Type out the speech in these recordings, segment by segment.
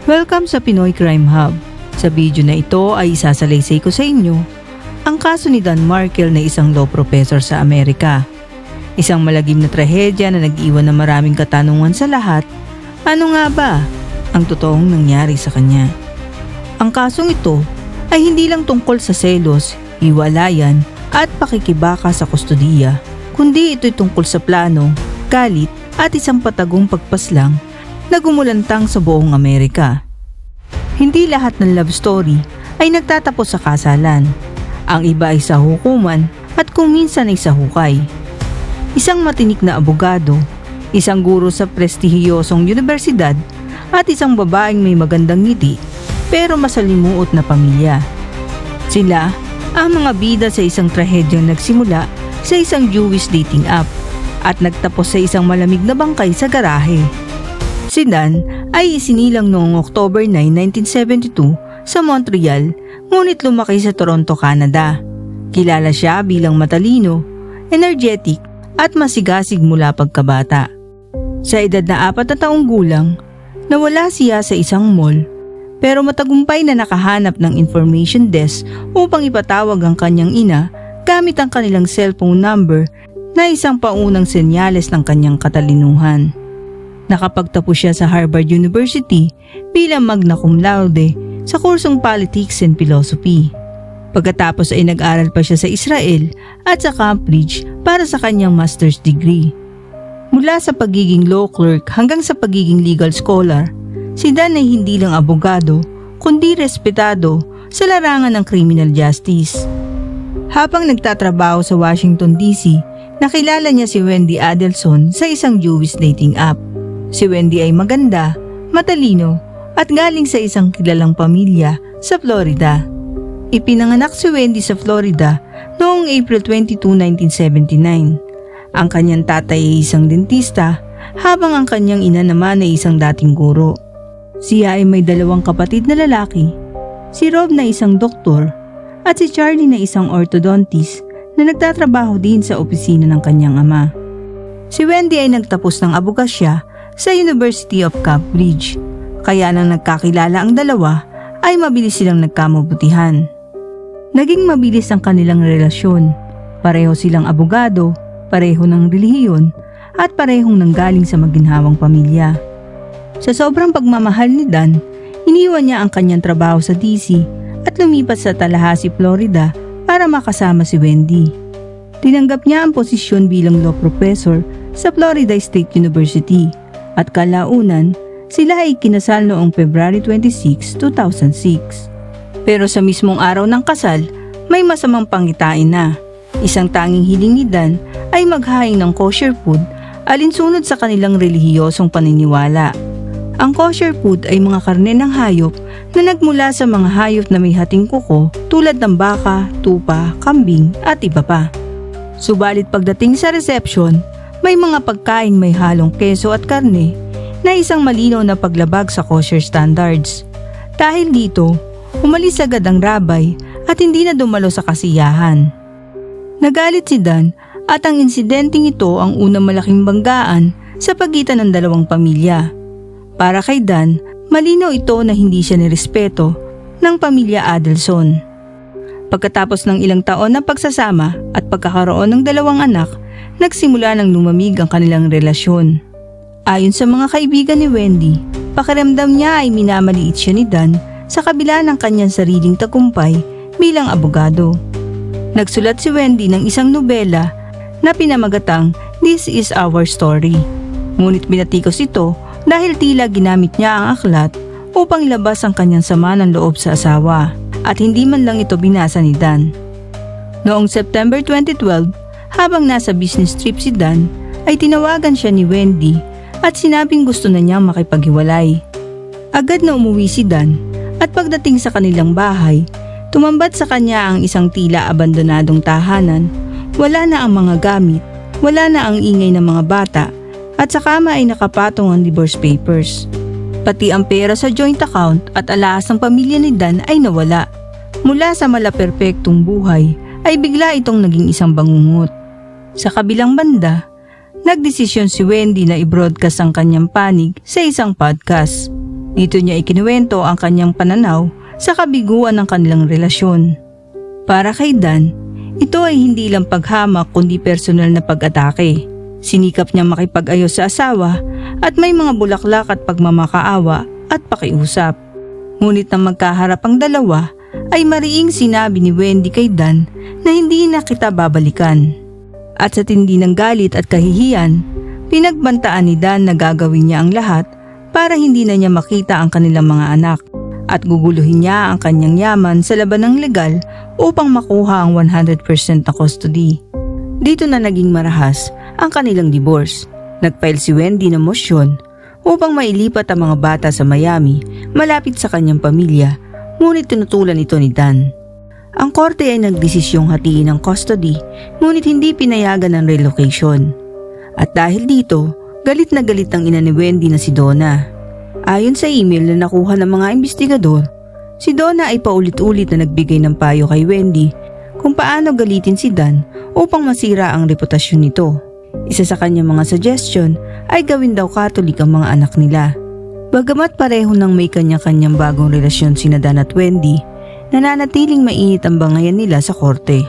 Welcome sa Pinoy Crime Hub. Sa video na ito ay isasalaysay ko sa inyo ang kaso ni Dan Markel na isang law professor sa Amerika. Isang malagim na trahedya na nag-iwan ng maraming katanungan sa lahat. Ano nga ba ang totoong nangyari sa kanya? Ang kasong ito ay hindi lang tungkol sa selos, hiwalayan at pakikibaka sa kustodiya, kundi ito'y tungkol sa plano, galit at isang patagong pagpaslang na gumulantang sa buong Amerika. Hindi lahat ng love story ay nagtatapos sa kasalan. Ang iba ay sa hukuman at kung minsan ay sa hukay. Isang matinik na abogado, isang guro sa prestihiyosong universidad at isang babaeng may magandang ngiti pero masalimuot na pamilya. Sila ang mga bida sa isang trahedyang nagsimula sa isang Jewish dating app at nagtapos sa isang malamig na bangkay sa garahe. Si Dan ay isinilang noong October 9, 1972 sa Montreal, ngunit lumaki sa Toronto, Canada. Kilala siya bilang matalino, energetic at masigasig mula pagkabata. Sa edad na 4 na taong gulang, nawala siya sa isang mall pero matagumpay na nakahanap ng information desk upang ipatawag ang kanyang ina gamit ang kanilang cellphone number na isang paunang senyales ng kanyang katalinuhan. Nakapagtapos siya sa Harvard University bilang magna cum laude sa kursong Politics and Philosophy. Pagkatapos ay nag-aral pa siya sa Israel at sa Cambridge para sa kanyang master's degree. Mula sa pagiging law clerk hanggang sa pagiging legal scholar, si Dan ay hindi lang abogado kundi respetado sa larangan ng criminal justice. Habang nagtatrabaho sa Washington DC, nakilala niya si Wendy Adelson sa isang Jewish dating app. Si Wendy ay maganda, matalino at galing sa isang kilalang pamilya sa Florida. Ipinanganak si Wendy sa Florida noong April 22, 1979. Ang kanyang tatay ay isang dentista habang ang kanyang ina naman ay isang dating guro. Siya ay may 2 kapatid na lalaki, si Rob na isang doktor at si Charlie na isang orthodontist na nagtatrabaho din sa opisina ng kanyang ama. Si Wendy ay nagtapos ng abogasya sa University of Cambridge, kaya nang nagkakilala ang dalawa ay mabilis silang nagkamabutihan. Naging mabilis ang kanilang relasyon. Pareho silang abogado, pareho ng relihiyon at parehong nanggaling sa maginhawang pamilya. Sa sobrang pagmamahal ni Dan, iniwan niya ang kanyang trabaho sa DC at lumipat sa Tallahassee, Florida para makasama si Wendy. Tinanggap niya ang posisyon bilang law professor sa Florida State University at kalaunan sila ay kinasal noong February 26, 2006. Pero sa mismong araw ng kasal, may masamang pangitain na. Isang tanging hiling ni Dan ay maghain ng kosher food alinsunod sa kanilang relihiyosong paniniwala. Ang kosher food ay mga karne ng hayop na nagmula sa mga hayop na may hating kuko tulad ng baka, tupa, kambing at iba pa. Subalit pagdating sa reception, may mga pagkain may halong keso at karne na isang malinaw na paglabag sa kosher standards. Dahil dito, umalis agad ang rabay at hindi na dumalo sa kasiyahan. Nagalit si Dan at ang insidenteng ito ang unang malaking banggaan sa pagitan ng dalawang pamilya. Para kay Dan, malinaw ito na hindi siya nirespeto ng pamilya Adelson. Pagkatapos ng ilang taon na pagsasama at pagkakaroon ng 2 anak, nagsimula ng lumamig ang kanilang relasyon. Ayon sa mga kaibigan ni Wendy, pakiramdam niya ay minamaliit siya ni Dan sa kabila ng kanyang sariling tagumpay bilang abogado. Nagsulat si Wendy ng isang nobela na pinamagatang This Is Our Story. Ngunit binatikos ito dahil tila ginamit niya ang aklat upang ilabas ang kanyang sama ng loob sa asawa at hindi man lang ito binasa ni Dan. Noong September 2012, habang nasa business trip si Dan, ay tinawagan siya ni Wendy at sinabing gusto na niyang makipaghiwalay. Agad na umuwi si Dan at pagdating sa kanilang bahay, tumambad sa kanya ang isang tila abandonadong tahanan. Wala na ang mga gamit, wala na ang ingay ng mga bata at sa kama ay nakapatong ang divorce papers. Pati ang pera sa joint account at alahas ng pamilya ni Dan ay nawala. Mula sa malaperpektong buhay ay bigla itong naging isang bangungot. Sa kabilang banda, nagdesisyon si Wendy na i-broadcast ang kanyang panig sa isang podcast. Dito niya ikinuwento ang kanyang pananaw sa kabiguan ng kanilang relasyon. Para kay Dan, ito ay hindi lang paghamak kundi personal na pag-atake. Sinikap niya makipag-ayos sa asawa at may mga bulaklak at pagmamakaawa at pakiusap. Ngunit nang magkaharap ang dalawa, ay mariing sinabi ni Wendy kay Dan na hindi na kita babalikan. At sa tindi ng galit at kahihiyan, pinagbantaan ni Dan na gagawin niya ang lahat para hindi na niya makita ang kanilang mga anak at guguluhin niya ang kanyang yaman sa laban ng legal upang makuha ang 100% na custody. Dito na naging marahas ang kanilang divorce. Nagfile si Wendy ng mosyon upang mailipat ang mga bata sa Miami malapit sa kanyang pamilya, ngunit tinutulan ito ni Dan. Ang korte ay nagdesisyong hatiin ang custody ngunit hindi pinayagan ang relocation. At dahil dito, galit na galit ang ina ni Wendy na si Donna. Ayon sa email na nakuha ng mga investigador, si Donna ay paulit-ulit na nagbigay ng payo kay Wendy kung paano galitin si Dan upang masira ang reputasyon nito. Isa sa kanyang mga suggestion ay gawin daw Catholic ang mga anak nila. Bagamat pareho nang may kanya-kanyang bagong relasyon sina Dan at Wendy, nananatiling mainit ang bangayan nila sa korte.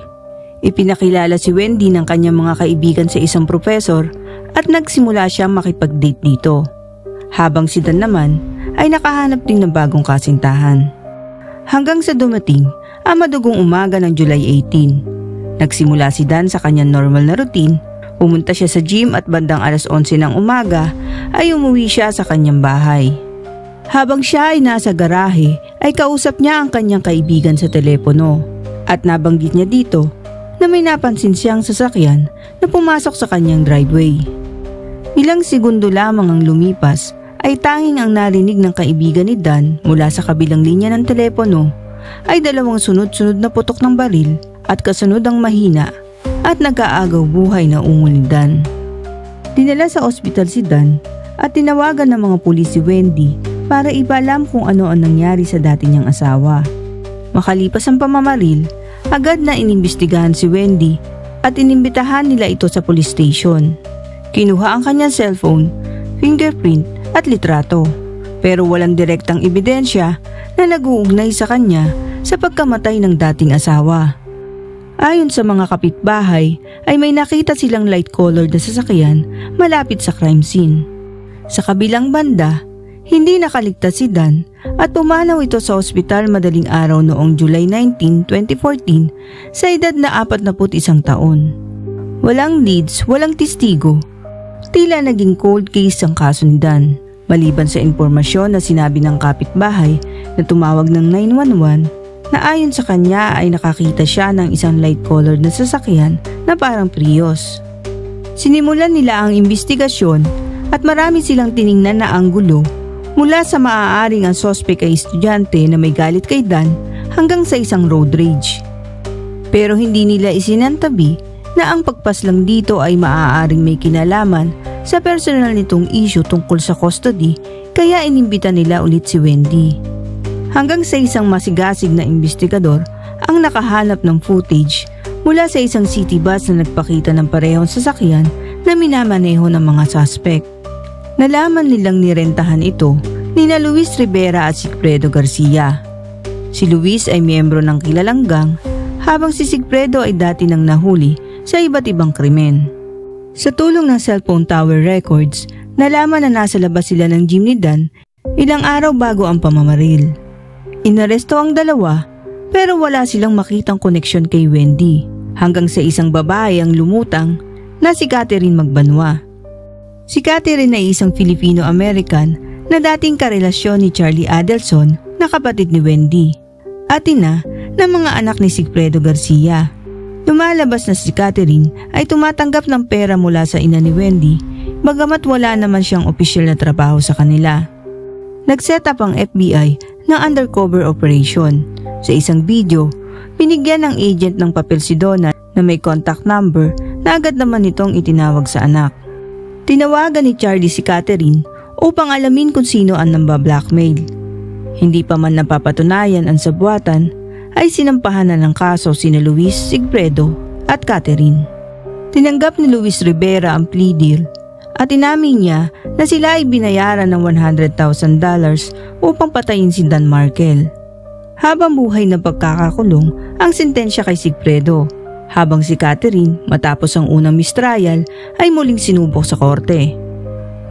Ipinakilala si Wendy ng kanyang mga kaibigan sa isang professor at nagsimula siya makipag-date dito. Habang si Dan naman ay nakahanap din ng bagong kasintahan. Hanggang sa dumating ang madugong umaga ng July 18. Nagsimula si Dan sa kanyang normal na routine, pumunta siya sa gym at bandang alas 11 ng umaga ay umuwi siya sa kanyang bahay. Habang siya ay nasa garahe ay kausap niya ang kanyang kaibigan sa telepono at nabanggit niya dito na may napansin siyang sasakyan na pumasok sa kanyang driveway. Ilang segundo lamang ang lumipas ay tanging ang narinig ng kaibigan ni Dan mula sa kabilang linya ng telepono ay dalawang sunod-sunod na putok ng baril at kasunod ang mahina at nag-aagaw buhay na ungol ni Dan. Dinala sa ospital si Dan at tinawagan ng mga pulis si Wendy para ipaalam kung ano ang nangyari sa dati niyang asawa. Makalipas ang pamamaril, agad na inimbestigahan si Wendy at inimbitahan nila ito sa police station. Kinuha ang kanyang cellphone, fingerprint at litrato, pero walang direktang ebidensya na nag-uugnay sa kanya sa pagkamatay ng dating asawa. Ayon sa mga kapitbahay ay may nakita silang light-colored na sasakyan malapit sa crime scene. Sa kabilang banda, hindi nakaligtas si Dan at pumanaw ito sa ospital madaling araw noong July 19, 2014 sa edad na 41 taon. Walang leads, walang testigo. Tila naging cold case ang kaso ni Dan, maliban sa impormasyon na sinabi ng kapitbahay na tumawag ng 911 na ayon sa kanya ay nakakita siya ng isang light-colored na sasakyan na parang Prius. Sinimulan nila ang investigasyon at marami silang tiningnan na anggulo mula sa maaaring ang sospek ay estudyante na may galit kay Dan hanggang sa isang road rage. Pero hindi nila isinantabi na ang pagpaslang dito ay maaaring may kinalaman sa personal nitong issue tungkol sa custody kaya inimbita nila ulit si Wendy. Hanggang sa isang masigasig na investigador ang nakahanap ng footage mula sa isang city bus na nagpakita ng parehong sasakyan na minamaneho ng mga suspect. Nalaman nilang nirentahan ito nina Luis Rivera at Sigfredo Garcia. Si Luis ay miyembro ng kilalang gang habang si Sigfredo ay dati nang nahuli sa iba't ibang krimen. Sa tulong ng cellphone tower records, nalaman na nasa labas sila ng gym ni Dan ilang araw bago ang pamamaril. Inaresto ang dalawa pero wala silang makitang koneksyon kay Wendy hanggang sa isang babae ang lumutang na si Catherine Magbanwa. Si Catherine ay isang Filipino-American na dating karelasyon ni Charlie Adelson na kapatid ni Wendy at ina ng mga anak ni Sigfredo Garcia. Lumalabas na si Catherine ay tumatanggap ng pera mula sa ina ni Wendy bagamat wala naman siyang opisyal na trabaho sa kanila. Nag-set up ang FBI ng undercover operation. Sa isang video, binigyan ng agent ng papel si Donna na may contact number na agad naman itong itinawag sa anak. Tinawagan ni Charlie si Catherine upang alamin kung sino ang namba-blackmail. Hindi pa man napapatunayan ang sabwatan ay sinampahan na ng kaso sina Luis, Sigfredo at Catherine. Tinanggap ni Luis Rivera ang plea deal at inamin niya na sila ay binayaran ng $100,000 upang patayin si Dan Markel. Habang buhay na pagkakakulong ang sentensya kay Sigfredo, habang si Catherine matapos ang unang mistrial ay muling sinubok sa korte.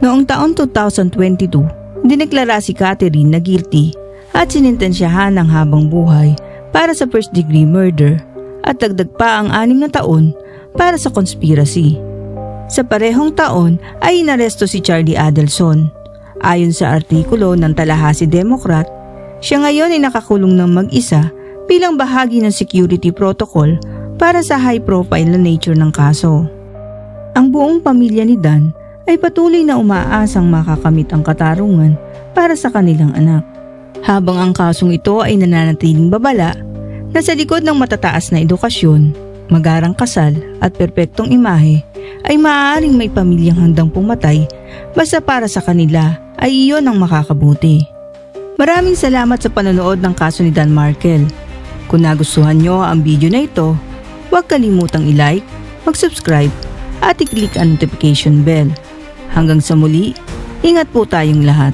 Noong taon 2022, dineklara si Catherine na guilty at sinintensyahan ng habang buhay para sa first-degree murder at dagdag pa ang 6 na taon para sa conspiracy. Sa parehong taon ay inaresto si Charlie Adelson. Ayon sa artikulo ng Tallahassee Democrat, siya ngayon ay nakakulong ng mag-isa bilang bahagi ng security protocol para sa high-profile na nature ng kaso. Ang buong pamilya ni Dan ay patuloy na umaasang makakamit ang katarungan para sa kanilang anak. Habang ang kasong ito ay nananatiling babala, nasa likod ng matataas na edukasyon, magarang kasal at perpektong imahe ay maaaring may pamilyang handang pumatay basta para sa kanila ay iyon ang makakabuti. Maraming salamat sa panonood ng kaso ni Dan Markel. Kung nagustuhan nyo ang video na ito, huwag kalimutang i-like, mag-subscribe at i-click ang notification bell. Hanggang sa muli, ingat po tayong lahat.